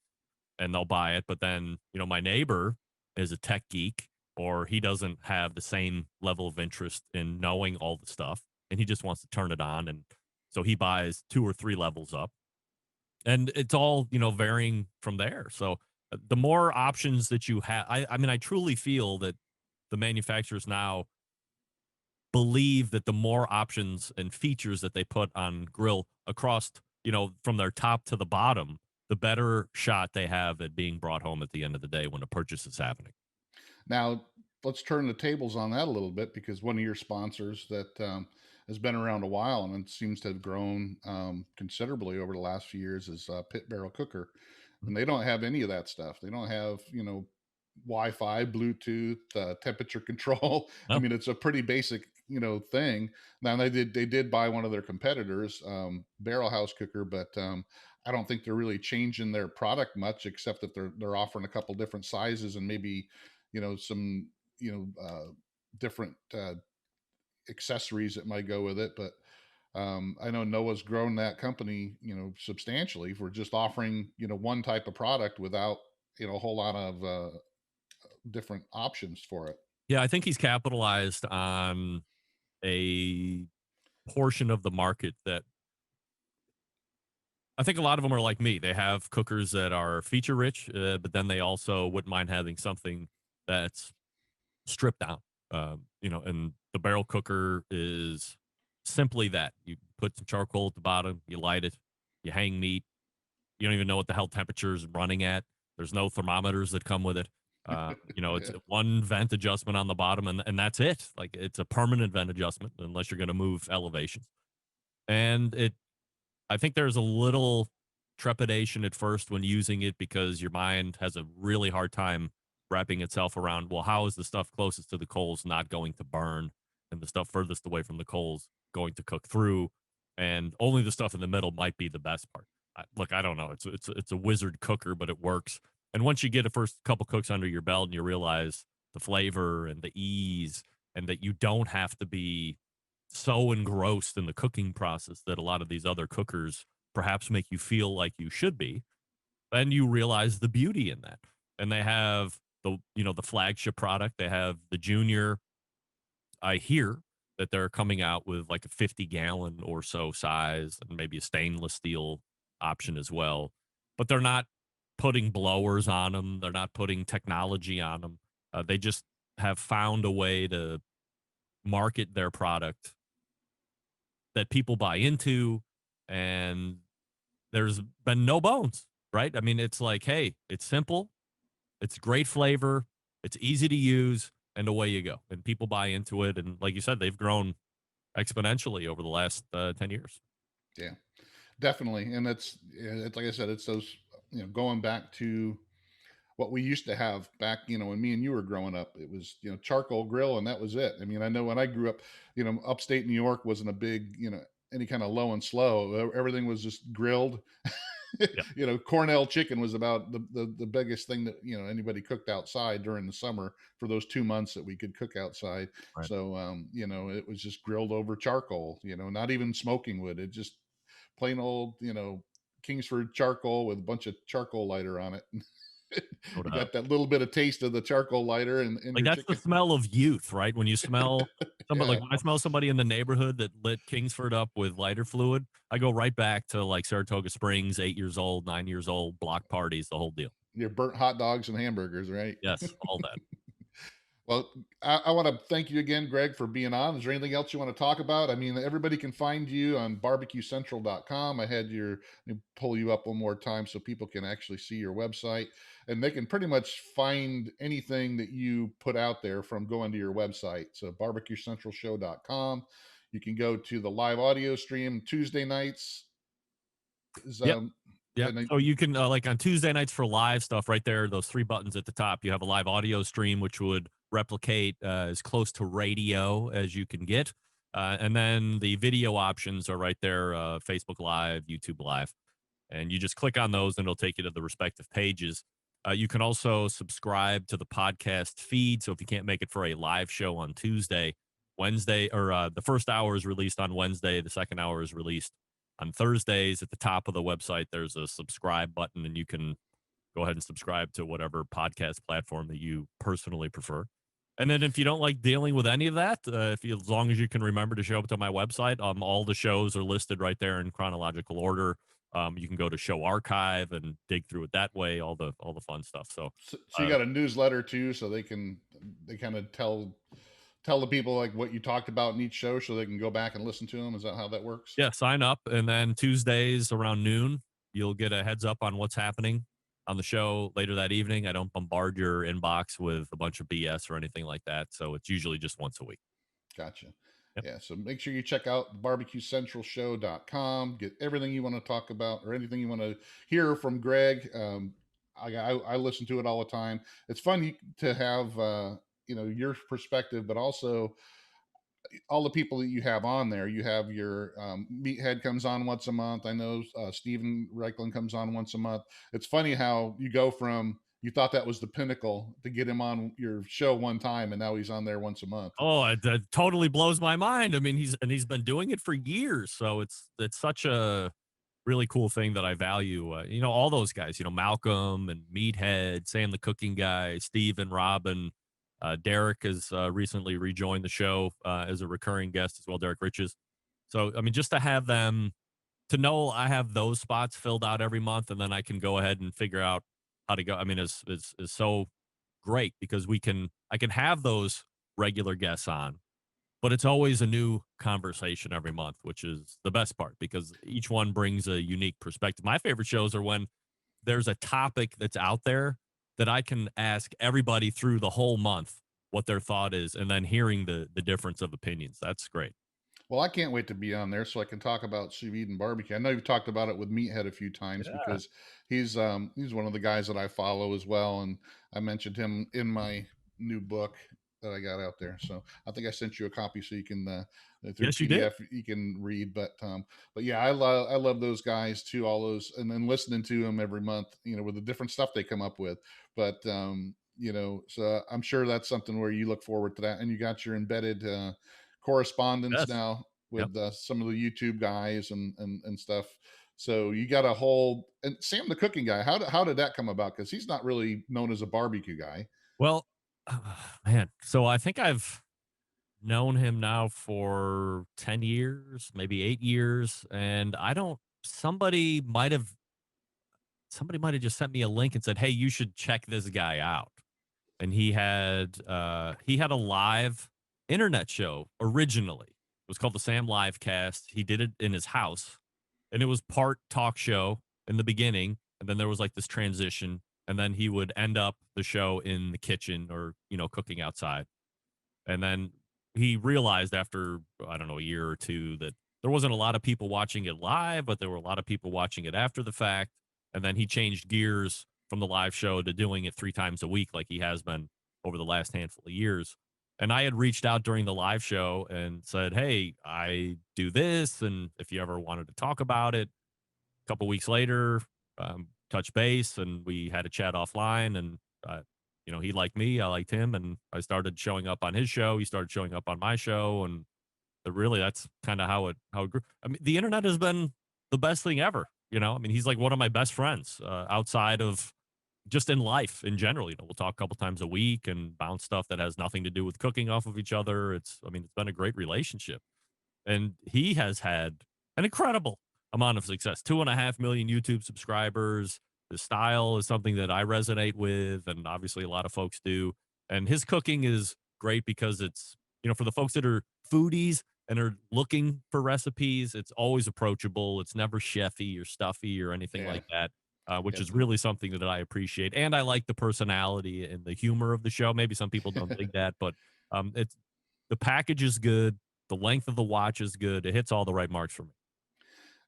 and they'll buy it. But then, my neighbor is a tech geek, or he doesn't have the same level of interest in knowing all the stuff, and he just wants to turn it on. And so he buys 2 or 3 levels up, and it's all, varying from there. So the more options that you have, I mean, I truly feel that the manufacturers now believe that the more options and features that they put on grill across, from their top to the bottom, the better shot they have at being brought home at the end of the day when a purchase is happening. Now, let's turn the tables on that a little bit because one of your sponsors that has been around a while and it seems to have grown considerably over the last few years is Pit Barrel Cooker. Mhm. And they don't have any of that stuff. They don't have, Wi-Fi, Bluetooth, temperature control. I No. mean, it's a pretty basic, thing. Now they did buy one of their competitors, Barrel House Cooker, but I don't think they're really changing their product much, except that they're offering a couple different sizes and maybe some different accessories that might go with it. But I know Noah's grown that company substantially for just offering one type of product without a whole lot of different options for it. Yeah, I think he's capitalized on a portion of the market that I think a lot of them are like me. They have cookers that are feature rich, but then they also wouldn't mind having something that's stripped down. And the barrel cooker is simply that. You put some charcoal at the bottom, you light it, you hang meat. You don't even know what the hell temperature is running at. There's no thermometers that come with it. It's Yeah. one vent adjustment on the bottom, and that's it. Like, it's a permanent vent adjustment unless you're going to move elevations. And I think there's a little trepidation at first when using it because your mind has a really hard time wrapping itself around, well, how is the stuff closest to the coals not going to burn and the stuff furthest away from the coals going to cook through, and only the stuff in the middle might be the best part. Look, I don't know. It's a wizard cooker, but it works. And once you get a first couple cooks under your belt and you realize the flavor and the ease, and that you don't have to be so engrossed in the cooking process that a lot of these other cookers perhaps make you feel like you should be, then you realize the beauty in that. And they have the flagship product. They have the junior. I hear that they're coming out with like a 50-gallon or so size and maybe a stainless steel option as well. But they're not putting blowers on them. They're not putting technology on them. They just have found a way to market their product that people buy into, and there's been no bones, right? I mean, it's like, hey, it's simple, it's great flavor, it's easy to use, and away you go. And people buy into it. And like you said, they've grown exponentially over the last 10 years. Yeah, definitely. And it's like I said, it's those going back to what we used to have back, when me and you were growing up. It was, charcoal grill and that was it. I mean, I know when I grew up, upstate New York wasn't a big, any kind of low and slow. Everything was just grilled. Yeah, Cornell chicken was about the biggest thing that, anybody cooked outside during the summer for those 2 months that we could cook outside. right. So, it was just grilled over charcoal, not even smoking wood. It just plain old, Kingsford charcoal with a bunch of charcoal lighter on it. No You doubt. got that little bit of taste of the charcoal lighter in Like, your that's the chicken. smell of youth, right? When you smell somebody, like Yeah. when I smell somebody in the neighborhood that lit Kingsford up with lighter fluid, I go right back to like Saratoga Springs, 8 years old, 9 years old, block parties, the whole deal. Your burnt hot dogs and hamburgers, right? Yes, all that. Well, I want to thank you again, Greg, for being on. Is there anything else you want to talk about? I mean, everybody can find you on barbecuecentral.com. I had let me pull you up one more time so people can actually see your website, and they can pretty much find anything that you put out there from going to your website. So barbecuecentralshow.com. You can go to the live audio stream Tuesday nights. Is Yep. Yep. and So you can, like, on Tuesday nights for live stuff right there, those 3 buttons at the top, you have a live audio stream, which would replicate as close to radio as you can get. And then the video options are right there, Facebook Live, YouTube Live. And you just click on those and it'll take you to the respective pages. You can also subscribe to the podcast feed. So if you can't make it for a live show on Tuesday, Wednesday, or the first hour is released on Wednesday, the second hour is released on Thursdays. At the top of the website, there's a subscribe button, and you can go ahead and subscribe to whatever podcast platform that you personally prefer. And then if you don't like dealing with any of that, if you, as long as you can remember to show up to my website, all the shows are listed right there in chronological order. You can go to show archive and dig through it that way, all the fun stuff. So, So you got a newsletter too, so they kind of tell the people like what you talked about in each show, so they can go back and listen to them. Is that how that works? yeah, sign up. And then Tuesdays around noon, you'll get a heads up on what's happening on the show later that evening. I don't bombard your inbox with a bunch of BS or anything like that. So it's usually just once a week. Gotcha. Yep. Yeah, so make sure you check out barbecuecentralshow.com. Get everything you want to talk about or anything you want to hear from Greg. I listen to it all the time. It's fun to have your perspective, but also all the people that you have on there. You have your Meathead comes on once a month. I know Steven Reichlin comes on once a month. It's funny how you go from you thought that was the pinnacle to get him on your show one time, and now he's on there once a month. Oh, it totally blows my mind. I mean, he's been doing it for years, so it's such a really cool thing that I value. All those guys. Malcolm and Meathead, Sam the Cooking Guy, Steve and Robin. Derek has recently rejoined the show as a recurring guest as well. Derek Riches. So I mean, just to have them, to know I have those spots filled out every month, and then I can go ahead and figure out how to go. I mean, is so great because I can have those regular guests on, but it's always a new conversation every month, which is the best part because each one brings a unique perspective. My favorite shows are when there's a topic that's out there that I can ask everybody through the whole month what their thought is, and then hearing the difference of opinions. That's great. Well, I can't wait to be on there so I can talk about sous vide and barbecue. I know you've talked about it with Meathead a few times Yeah. because he's one of the guys that I follow as well, and I mentioned him in my new book that I got out there. So I think I sent you a copy so you can through Yes, you did. PDF you can read. But yeah, I love those guys too. All those and then listening to them every month, with the different stuff they come up with. But so I'm sure that's something where you look forward to that, and you got your embedded correspondence Yes. now Yep. with some of the YouTube guys and stuff. So you got a whole and Sam the Cooking Guy. How did that come about? Because he's not really known as a barbecue guy. Well, man. So I think I've known him now for 10 years, maybe 8 years. And I don't, somebody might have just sent me a link and said, "Hey, you should check this guy out." And he had a live internet show originally. It was called the Sam Livecast. He did it in his house, and it was part talk show in the beginning, and then there was like this transition, and then he would end up the show in the kitchen or cooking outside. And then he realized after, I don't know, a year or two that there wasn't a lot of people watching it live, but there were a lot of people watching it after the fact. And then he changed gears from the live show to doing it 3 times a week, like he has been over the last handful of years. And I had reached out during the live show and said, "Hey, I do this. And if you ever wanted to talk about it," a couple weeks later, touch base and we had a chat offline. And he liked me, I liked him, and I started showing up on his show. He started showing up on my show, and really, that's kind of how it grew. I mean, the internet has been the best thing ever. I mean, he's like one of my best friends outside of just in life in general. We'll talk a couple times a week and bounce stuff that has nothing to do with cooking off of each other. I mean, it's been a great relationship. And he has had an incredible amount of success. 2.5 million YouTube subscribers. The style is something that I resonate with, and obviously a lot of folks do. And his cooking is great because it's, for the folks that are foodies and are looking for recipes, it's always approachable. It's never chefy or stuffy or anything Yeah. like that, which Yeah. is really something that I appreciate. And I like the personality and the humor of the show. Maybe some people don't think that, but it's the package is good. The length of the watch is good. It hits all the right marks for me.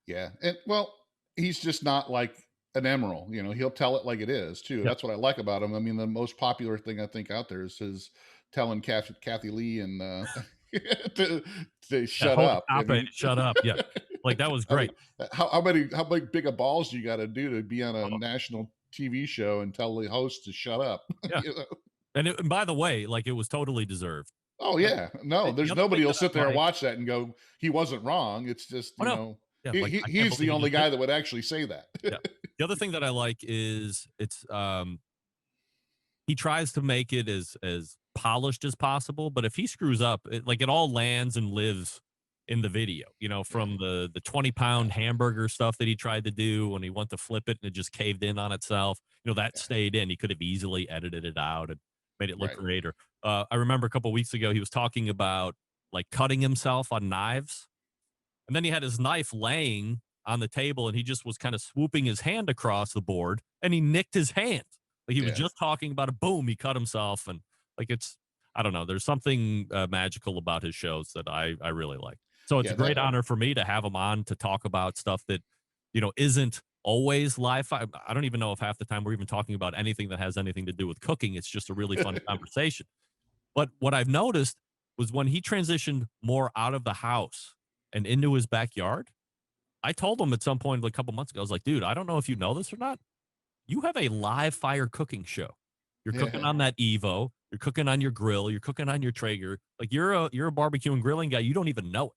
Yeah. And well, he's just not like an emerald, he'll tell it like it is too. Yep. That's what I like about him. I mean, the most popular thing I think out there is his telling Kathy Lee and to, to Yeah, shut hold up. I stop it. mean, Shut up. Yeah. Like that was I mean, great. how big a balls do you got to do to be on a Oh, national TV show and tell the host to shut up. Yeah. You know? And by the way, like, it was totally deserved. Oh And yeah, no, the there's other nobody thing will that sit I there and like, watch that and go, he wasn't wrong. It's just, oh, no. Yeah, like, I can't he's the believe he only just did guy that. that would actually say that. Yeah. The other thing that I like is he tries to make it as polished as possible, but if he screws up, it all lands and lives in the video. From the 20-pound hamburger stuff that he tried to do when he went to flip it and it just caved in on itself. That stayed in. He could have easily edited it out and made it look Right. great. Or I remember a couple weeks ago he was talking about like cutting himself on knives, and then he had his knife laying on the table and he just was kind of swooping his hand across the board and he nicked his hand. Like he was Yeah. just talking about it. Boom, he cut himself. And like, I don't know. There's something magical about his shows that I really like. So it's Yeah. a great honor for me to have him on to talk about stuff that, isn't always live. I don't even know if half the time we're even talking about anything that has anything to do with cooking. It's just a really fun conversation. But what I've noticed was when he transitioned more out of the house and into his backyard, I told him at some point a couple months ago, I was like, dude, I don't know if you know this or not. You have a live fire cooking show. You're cooking on that Evo. You're cooking on your grill. You're cooking on your Traeger. Like you're a barbecue and grilling guy. You don't even know it.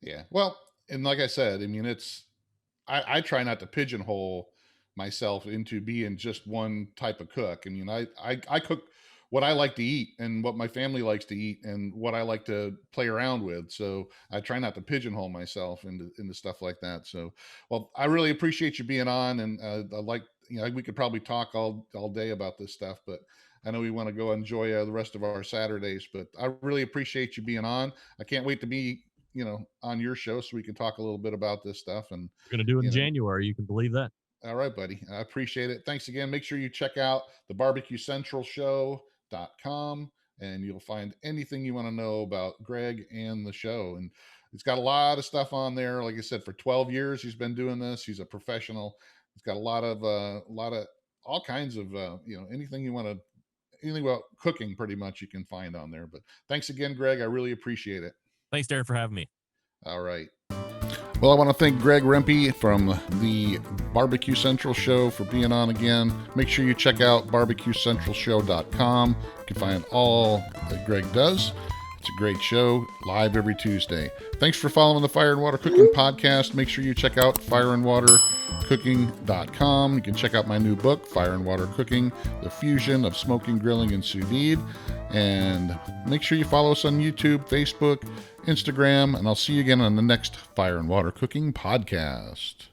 Yeah. Well, and like I said, I mean, I try not to pigeonhole myself into being just one type of cook. I mean, I cook what I like to eat and what my family likes to eat and what I like to play around with. So I try not to pigeonhole myself into stuff like that. So, well, I really appreciate you being on, and I like, we could probably talk all day about this stuff, but I know we want to go enjoy the rest of our Saturdays. But I really appreciate you being on. I can't wait to be on your show so we can talk a little bit about this stuff. And We're going to do it in you know January. You can believe that. all right, buddy, I appreciate it. Thanks again. Make sure you check out the barbecuecentralshow.com and you'll find anything you want to know about Greg and the show. And it's got a lot of stuff on there. Like I said, for 12 years he's been doing this. He's a professional. He's got a lot of all kinds of anything you want to, anything about cooking pretty much you can find on there. But thanks again, Greg. I really appreciate it. Thanks, Darren, for having me. All right. Well, I want to thank Greg Rempe from the Barbecue Central Show for being on again. Make sure you check out barbecuecentralshow.com. You can find all that Greg does. It's a great show, live every Tuesday. Thanks for following the Fire and Water Cooking Podcast. Make sure you check out fireandwatercooking.com. You can check out my new book, Fire and Water Cooking, The Fusion of Smoking, Grilling, and Sous Vide. And make sure you follow us on YouTube, Facebook, Instagram, and I'll see you again on the next Fire and Water Cooking Podcast.